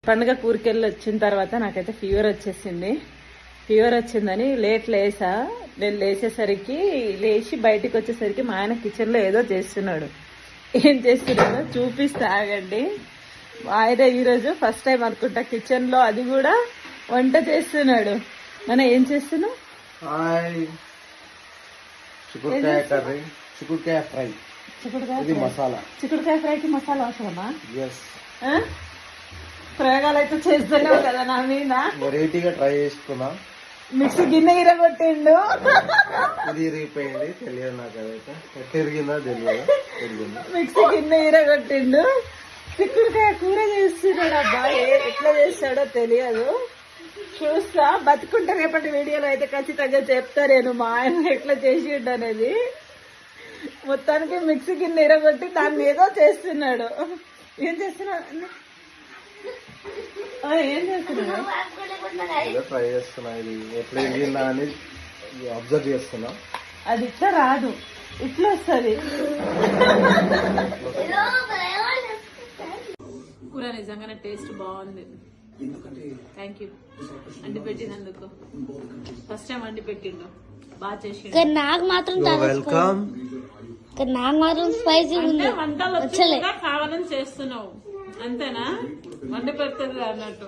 పండుగ కూరకెళ్ళి వచ్చిన తర్వాత నాకైతే ఫీవర్ వచ్చేసింది. ఫీవర్ వచ్చిందని లేసా. నేను లేచి బయటికి వచ్చేసరికి మా ఆయన కిచెన్లో ఏదో చేస్తున్నాడు. ఏం చేస్తున్నాడో చూపిస్తా ఆగండి. ఆయన ఈరోజు ఫస్ట్ టైం అనుకుంటా కిచెన్లో, అది కూడా వంట చేస్తున్నాడు. మన ఏం చేస్తున్నావు? చిక్కుడుకాయ ఫ్రైకి మసాలా అవసరమా? ప్రయోగాలు అయితే చేస్తున్నావు కదా నా మీద. వెరైటీగా ట్రై చేసుకున్నా. మిక్సీ గిన్నె ఇరగొట్టిండు. ఇది ఇరిగిపోయింది, తెలియదు నాకు. అదైతే ఎట్లా ఇరిగిందో తెలియదు. మిక్సీ గిన్నె ఇరగొట్టిండు. చిక్కుడుకాయ కూర చేస్తున్నాడు. అబ్బాయి ఎట్లా చేస్తాడో తెలియదు. చూస్తా, బతుకుంటే రేపటి వీడియోలో అయితే ఖచ్చితంగా చెప్తా నేను మా ఆయన ఎట్లా చేసిండు అనేది. మొత్తానికి మిక్సీ గిన్నె ఇరగొట్టి దాన్ని ఏదో చేస్తున్నాడు. ఏం చేస్తున్నాడు? ఏం చేస్తున్నాడు? ట్రై చేస్తున్నా, ఇది ఎట్లా ఇరిగిందా అని అబ్జర్వ్ చేస్తున్నా. అది ఇట్లా రాదు, ఇట్లా వస్తుంది. కూర నిజంగానే టేస్ట్ బాగుంది. థ్యాంక్ యూ అండి పెట్టినందుకు. ఫస్ట్ టైం అండి పెట్టిండు, బాగా చేసి. నాకు మాత్రం స్పైసీ ఉంది. వంటలు కావాలని చేస్తున్నావు అంతేనా? వండి పెడుతుంది అన్నట్టు.